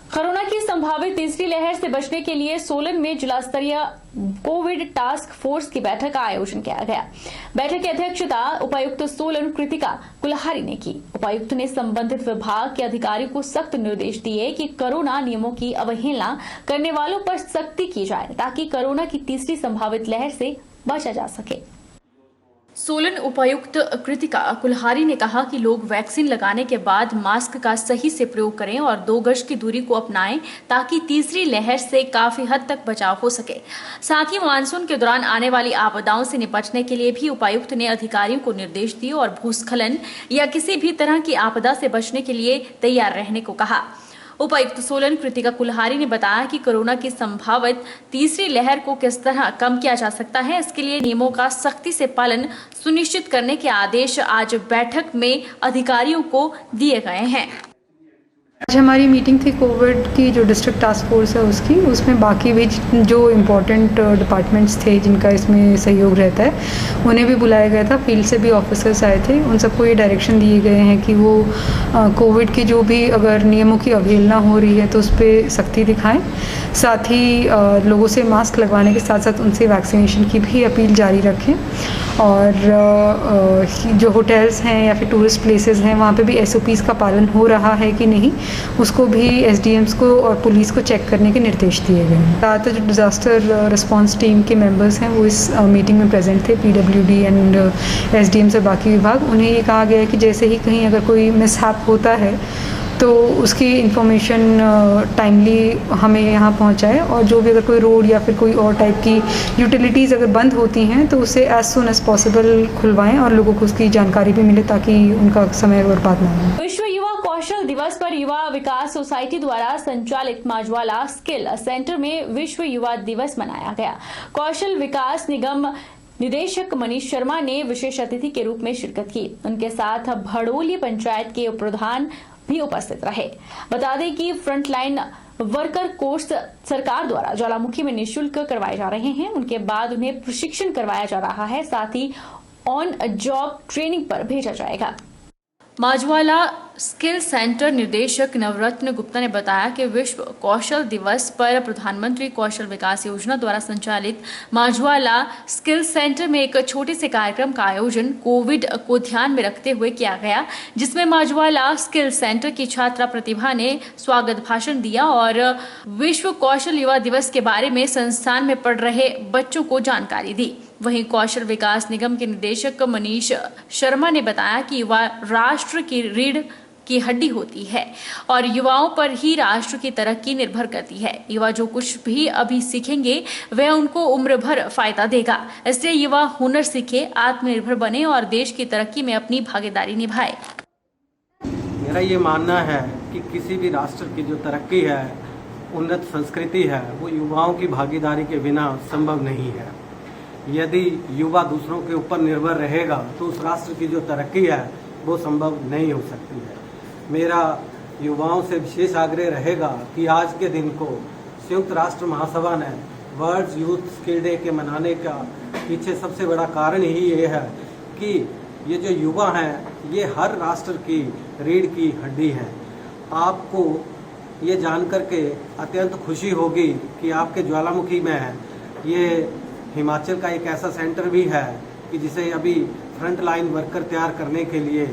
Corona की संभावित तीसरी लहर से बचने के लिए सोलन में जिला स्तरीय कोविड टास्क फोर्स की बैठक का आयोजन किया गया। बैठक की अध्यक्षता उपायुक्त सोलन कृतिका कुल्हारी ने की। उपायुक्त ने संबंधित विभाग के अधिकारियों को सख्त निर्देश दिए कि कोरोना नियमों की अवहेलना करने वालों पर सख्ती की जाए ताकि कोरोना की तीसरी संभावित लहर से बचा जा सके। सोलन उपायुक्त कृतिका कुल्हारी ने कहा कि लोग वैक्सीन लगाने के बाद मास्क का सही से प्रयोग करें और 2 गज की दूरी को अपनाएं ताकि तीसरी लहर से काफी हद तक बचाव हो सके। साथ ही मानसून के दौरान आने वाली आपदाओं से निपटने के लिए भी उपायुक्त ने अधिकारियों को निर्देश दिए और भूस्खलन या किसी भी तरह की आपदा से बचने के लिए तैयार रहने को कहा। उपायुक्त सोलन कृतिका कुल्हारी ने बताया कि कोरोना की संभावित तीसरी लहर को किस तरह कम किया जा सकता है, इसके लिए नियमों का सख्ती से पालन सुनिश्चित करने के आदेश आज बैठक में अधिकारियों को दिए गए हैं। आज हमारी मीटिंग थी कोविड की जो डिस्ट्रिक्ट टास्क फोर्स है उसमें बाकी भी जो इम्पोर्टेंट डिपार्टमेंट्स थे जिनका इसमें सहयोग रहता है उन्हें भी बुलाया गया था। फील्ड से भी ऑफिसर्स आए थे। उन सबको ये डायरेक्शन दिए गए हैं कि वो कोविड की जो भी अगर नियमों की अवहेलना हो रही है तो उस पर सख्ती दिखाएं। साथ ही लोगों से मास्क लगवाने के साथ साथ उनसे वैक्सीनेशन की भी अपील जारी रखें। और जो होटल्स हैं या फिर टूरिस्ट प्लेसेस हैं वहाँ पे भी SOPs का पालन हो रहा है कि नहीं उसको भी SDMs को और पुलिस को चेक करने के निर्देश दिए गए हैं। ज़्यादातर जो डिज़ास्टर रिस्पांस टीम के मेंबर्स हैं वो इस मीटिंग में प्रेजेंट थे। PWD एंड SDM से बाकी विभाग। उन्हें ये कहा गया है कि जैसे ही कहीं अगर कोई मिसहैप होता है तो उसकी इंफॉर्मेशन टाइमली हमें यहाँ पहुँचाए और जो भी अगर कोई रोड या फिर कोई और टाइप की यूटिलिटीज़ अगर बंद होती हैं तो उसे एज सून एज पॉसिबल खुलवाएं और लोगों को उसकी जानकारी भी मिले ताकि उनका समय बर्बाद ना हो। विश्व युवा कौशल दिवस पर युवा विकास सोसाइटी द्वारा संचालित माजवाला स्किल सेंटर में विश्व युवा दिवस मनाया गया। कौशल विकास निगम निदेशक मनीष शर्मा ने विशेष अतिथि के रूप में शिरकत की। उनके साथ भड़ोली पंचायत के प्रधान भी उपस्थित रहे। बता दें कि फ्रंटलाइन वर्कर कोर्स सरकार द्वारा ज्वालामुखी में निःशुल्क करवाए जा रहे हैं। उनके बाद उन्हें प्रशिक्षण करवाया जा रहा है, साथ ही ऑन जॉब ट्रेनिंग पर भेजा जाएगा। माजवाला स्किल सेंटर निदेशक नवरत्न गुप्ता ने बताया कि विश्व कौशल दिवस पर प्रधानमंत्री कौशल विकास योजना द्वारा संचालित माजवाला स्किल सेंटर में एक छोटे से कार्यक्रम का आयोजन कोविड को ध्यान में रखते हुए किया गया, जिसमें माजवाला स्किल सेंटर की छात्रा प्रतिभा ने स्वागत भाषण दिया और विश्व कौशल युवा दिवस के बारे में संस्थान में पढ़ रहे बच्चों को जानकारी दी। वहीं कौशल विकास निगम के निदेशक मनीष शर्मा ने बताया कि युवा राष्ट्र की रीढ़ की हड्डी होती है और युवाओं पर ही राष्ट्र की तरक्की निर्भर करती है। युवा जो कुछ भी अभी सीखेंगे वह उनको उम्र भर फायदा देगा। इसलिए युवा हुनर सीखे, आत्मनिर्भर बने और देश की तरक्की में अपनी भागीदारी निभाए। मेरा ये मानना है कि किसी भी राष्ट्र की जो तरक्की है, उन्नत संस्कृति है, वो युवाओं की भागीदारी के बिना संभव नहीं है। यदि युवा दूसरों के ऊपर निर्भर रहेगा तो उस राष्ट्र की जो तरक्की है वो संभव नहीं हो सकती है। मेरा युवाओं से विशेष आग्रह रहेगा कि आज के दिन को संयुक्त राष्ट्र महासभा ने वर्ल्ड यूथ स्किल डे के मनाने का पीछे सबसे बड़ा कारण ही ये है कि ये जो युवा हैं ये हर राष्ट्र की रीढ़ की हड्डी हैं। आपको ये जान करके अत्यंत खुशी होगी कि आपके ज्वालामुखी में ये हिमाचल का एक ऐसा सेंटर भी है कि जिसे अभी फ्रंट लाइन वर्कर तैयार करने के लिए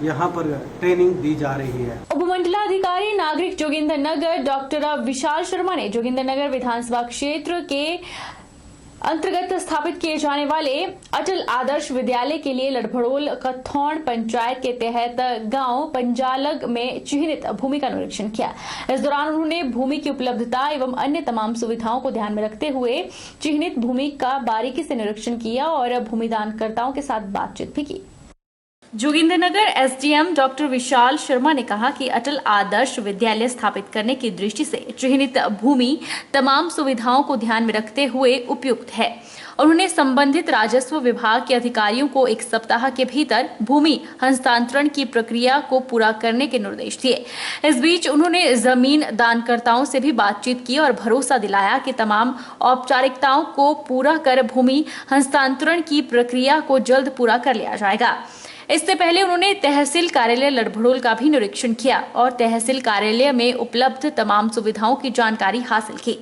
यहाँ पर ट्रेनिंग दी जा रही है। उपमंडलाधिकारी नागरिक जोगिंद्रनगर डॉक्टर विशाल शर्मा ने जोगिंद्रनगर विधानसभा क्षेत्र के अंतर्गत स्थापित किए जाने वाले अटल आदर्श विद्यालय के लिए लड़भड़ोल कथौड़ पंचायत के तहत गांव पंजालग में चिन्हित भूमि का निरीक्षण किया। इस दौरान उन्होंने भूमि की उपलब्धता एवं अन्य तमाम सुविधाओं को ध्यान में रखते हुए चिन्हित भूमि का बारीकी से निरीक्षण किया और भूमिदानकर्ताओं के साथ बातचीत भी की। जोगिंद्रनगर SDM डॉक्टर विशाल शर्मा ने कहा कि अटल आदर्श विद्यालय स्थापित करने की दृष्टि से चिन्हित भूमि तमाम सुविधाओं को ध्यान में रखते हुए उपयुक्त है। उन्होंने संबंधित राजस्व विभाग के अधिकारियों को 1 सप्ताह के भीतर भूमि हस्तांतरण की प्रक्रिया को पूरा करने के निर्देश दिए। इस बीच उन्होंने जमीन दानकर्ताओं से भी बातचीत की और भरोसा दिलाया कि तमाम औपचारिकताओं को पूरा कर भूमि हस्तांतरण की प्रक्रिया को जल्द पूरा कर लिया जाएगा। इससे पहले उन्होंने तहसील कार्यालय लड़भड़ोल का भी निरीक्षण किया और तहसील कार्यालय में उपलब्ध तमाम सुविधाओं की जानकारी हासिल की।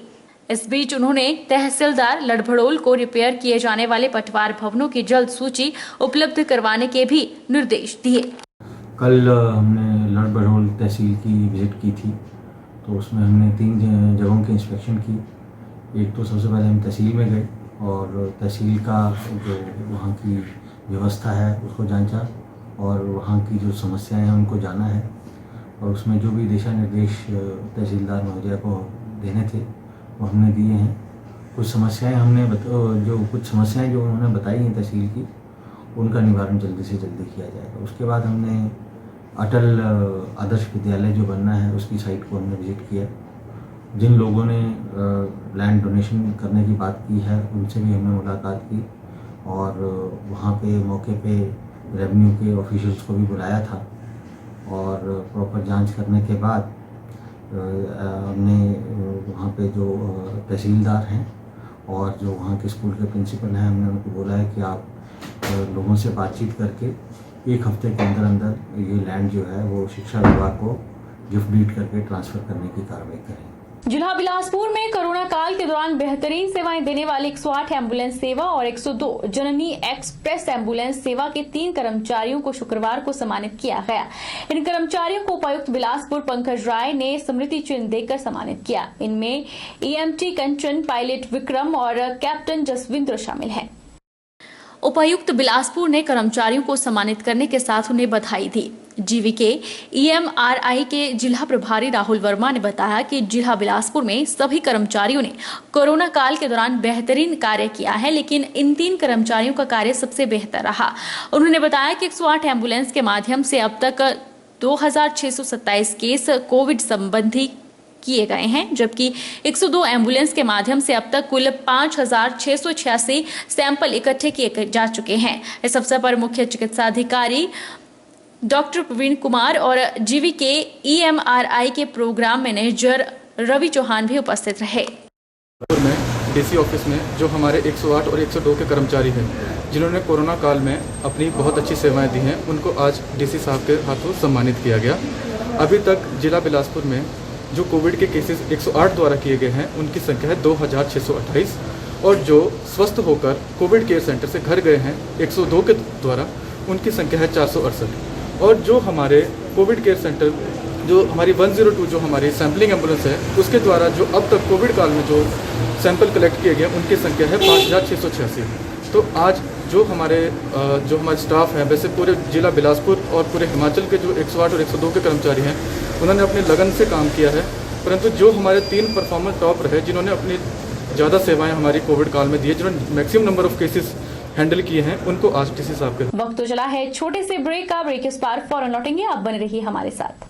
इस बीच उन्होंने तहसीलदार लड़भड़ोल को रिपेयर किए जाने वाले पटवार भवनों की जल्द सूची उपलब्ध करवाने के भी निर्देश दिए। कल हमने लड़भड़ोल तहसील की विजिट की थी, तो उसमें हमने 3 जगहों की इंस्पेक्शन की। एक तो सबसे पहले हम तहसील में गए और तहसील का जो वहाँ की व्यवस्था है उसको जांचा और वहाँ की जो समस्याएं हैं उनको जाना है, और उसमें जो भी दिशा निर्देश तहसीलदार महोदय को देने थे वो हमने दिए हैं। कुछ समस्याएं जो उन्होंने बताई हैं तहसील की, उनका निवारण जल्दी से जल्दी किया जाएगा। उसके बाद हमने अटल आदर्श विद्यालय जो बनना है उसकी साइट को हमने विजिट किया। जिन लोगों ने लैंड डोनेशन करने की बात की है उनसे भी हमने मुलाकात की और वहाँ पे मौके पे रेवेन्यू के ऑफिशियल्स को भी बुलाया था, और प्रॉपर जांच करने के बाद हमने वहाँ पे जो तहसीलदार हैं और जो वहाँ के स्कूल के प्रिंसिपल हैं, हमने उनको बोला है कि आप लोगों से बातचीत करके 1 हफ्ते के अंदर अंदर ये लैंड जो है वो शिक्षा विभाग को गिफ्ट डीड करके ट्रांसफ़र करने की कार्रवाई करें। जिला बिलासपुर में कोरोना काल के दौरान बेहतरीन सेवाएं देने वाली 108 एम्बुलेंस सेवा और 102 जननी एक्सप्रेस एम्बुलेंस सेवा के 3 कर्मचारियों को शुक्रवार को सम्मानित किया गया। इन कर्मचारियों को उपायुक्त बिलासपुर पंकज राय ने स्मृति चिन्ह देकर सम्मानित किया। इनमें EMT कंचन, पायलट विक्रम और कैप्टन जसविंद्र शामिल हैं। उपायुक्त बिलासपुर ने कर्मचारियों को सम्मानित करने के साथ उन्हें बधाई दी। जीवीके EMRI के जिला प्रभारी राहुल वर्मा ने बताया कि जिला बिलासपुर में सभी कर्मचारियों ने कोरोना काल के दौरान बेहतरीन कार्य किया है, लेकिन इन 3 कर्मचारियों का कार्य सबसे बेहतर रहा। उन्होंने बताया कि 108 एम्बुलेंस के माध्यम से अब तक 2627 केस कोविड संबंधी किए गए हैं, जबकि 102 एम्बुलेंस के माध्यम से अब तक कुल 5686 सैंपल इकट्ठे किए जा चुके हैं। इस अवसर पर मुख्य चिकित्सा अधिकारी डॉक्टर प्रवीण कुमार और जीवीके EMRI के प्रोग्राम मैनेजर रवि चौहान भी उपस्थित रहे। में DC ऑफिस में जो हमारे 108 और 102 के कर्मचारी हैं जिन्होंने कोरोना काल में अपनी बहुत अच्छी सेवाएं दी हैं, उनको आज DC साहब के हाथों सम्मानित किया गया। अभी तक जिला बिलासपुर में जो कोविड के केसेस 108 द्वारा किए गए हैं उनकी संख्या है 2628, और जो स्वस्थ होकर कोविड केयर सेंटर से घर गए हैं 102 के द्वारा उनकी संख्या है 468, और जो हमारे कोविड केयर सेंटर जो हमारी 102 जो हमारी सैम्पलिंग एम्बुलेंस है उसके द्वारा जो अब तक कोविड काल में जो सैंपल कलेक्ट किए गए उनकी संख्या है 5686। तो आज जो हमारे स्टाफ है, वैसे पूरे जिला बिलासपुर और पूरे हिमाचल के जो 108 और 102 के कर्मचारी हैं उन्होंने अपनी लगन से काम किया है, परंतु जो हमारे 3 परफॉर्मेंस टॉप रहे जिन्होंने अपनी ज़्यादा सेवाएं हमारी कोविड काल में दी है, जिन्होंने maximum number of cases handle किए हैं, उनको आज DC साहब के वक्त तो चला है छोटे से ब्रेक का। ब्रेक इस बार फौरन लौटेंगे, आप बने रहिए हमारे साथ।